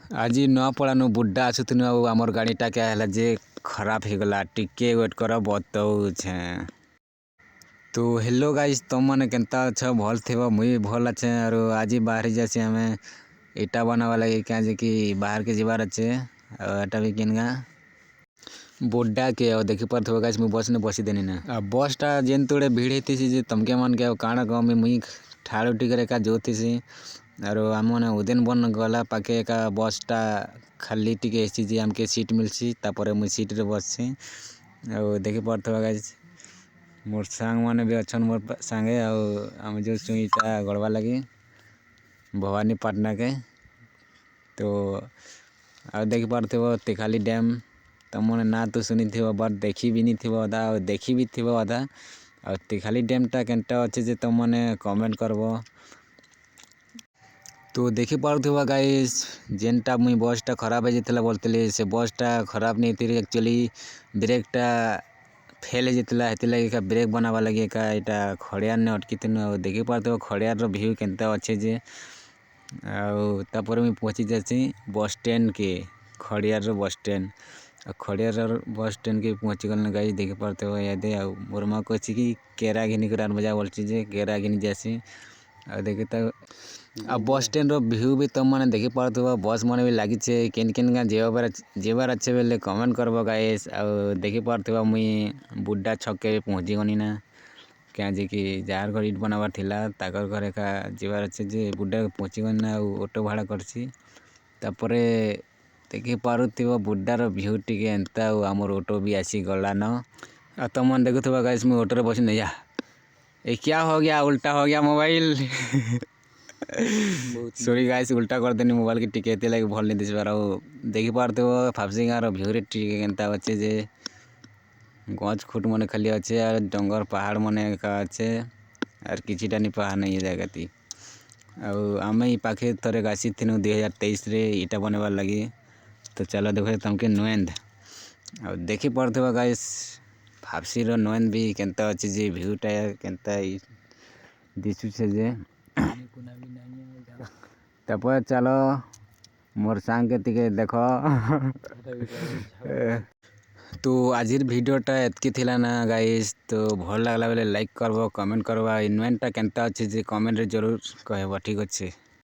आज नुआपड़ानु बुड्ढा आसुथुनु आउ आमर गाड़ीटा क्या है जे खराब हो गला टिके वेट कर बताऊे। तो हेलो गाइस तुम मैंने केनता अच्छा भल थे मुई भल अच्छे और आज बाहरी जासी आम इटा बनावा लगे क्या जे कि बाहर के जीवार अच्छे एटा भी किनगा बुड्ढा के देखी पारे गाइस मुई बस ने बसी देनी ना बसटा जेन तोड़े भीड़ होती तमके मन के काण कमी मुई ठाड़ टिकर एका जोतीसी और आम मैंने उदेन बन गला पाखे एका बसटा खाली टिके एसी आमके सीट मिलसी तापर मुई सीट रे बससी और देखी पारे गाइस मोर सांग मैंने भी अच्छन मोर सांगे आम जो सुईटा गड़वा लगी भवानीपाटना के। तो आ देखी पारे तेखाली डैम तुमने ना तो शुनी थी बट देखी भी नहीं थी अदा देखी भी थी अदा और तेखाली डैमटा केनटा अच्छे जे तुमने कमेंट करब। तो देखी पार्थ्व गाइस जेनटा मुई बसटा खराब हो जाता बोलते से बसटा खराब नहीं थी एक्चुअली ब्रेकटा फेल हो जाता है ब्रेक बनावा लगे का यहाँ खड़ियार ने अटकी थी देखी पार्थ्व खड़ियार व्यू केनता अच्छे जे तापर मुई पहुँची जासी बस स्टैंड के खड़ियार बस स्टैंड खड़ियार बस स्टैंड के पहुँची गल गाइस देखी पार्थ्व यादे मोर माँ कही कि केरा घिनी कर मजा बोलची जे केरा घिनी जासी और देखी तो बस स्टैंड व्यू भी तुम मैंने देखी पार्थ्व बस मैंने भी लगी केन केन गाँ जेबार अच्छे बेले कमेंट करब गाइस और देखी पार्थ्व मुई बुड्ढा छक के पहुँची गनी ना क्या जे कि जार घर इट बनाबार थिला ताकर घर एका जेबार अच्छे जे बुड्ढा पहुँची गनी ना ऑटो भाड़ा करसी तापरे देखी पारुथ्व बुड्ढार व्यू टिके एंता आमर ऑटो भी आसी गला न तुम मैंने देखुथ्व गाइस मुई ऑटो रे बसी नहीं जा ये क्या हो गया उल्टा हो गया मोबाइल सॉरी गाइस उल्टा कर देनी मोबाइल की टिके लगे भल नहीं दिस पार देखी पारते फाफसी गाँव भ्यू रे टिके केनता अच्छे जे गच खुट मन खाली अच्छे और डंगर पहाड़ मन का अच्छे और किसीटा नहीं पहाड़ नहीं जाएगा ती आम ही पाखे थरे आसी थी 2023 रे इटा बनवार लगी। तो चलो देखो तुमके नुएंद और देखी पार्थ्व गाइस फाफसी रो नुएंद भी केनता अच्छे जे भ्यूटा केनता दिशु से जे तापर चलो मोर सांग के तिके देख तो आज भिडियोटा एतकी थिला ना गाइस तो भल लगला बेले लाइक करब कमेंट करवा इन्वेंटा केनता अच्छे जे कमेंट रे जरूर कहब ठीक अच्छे।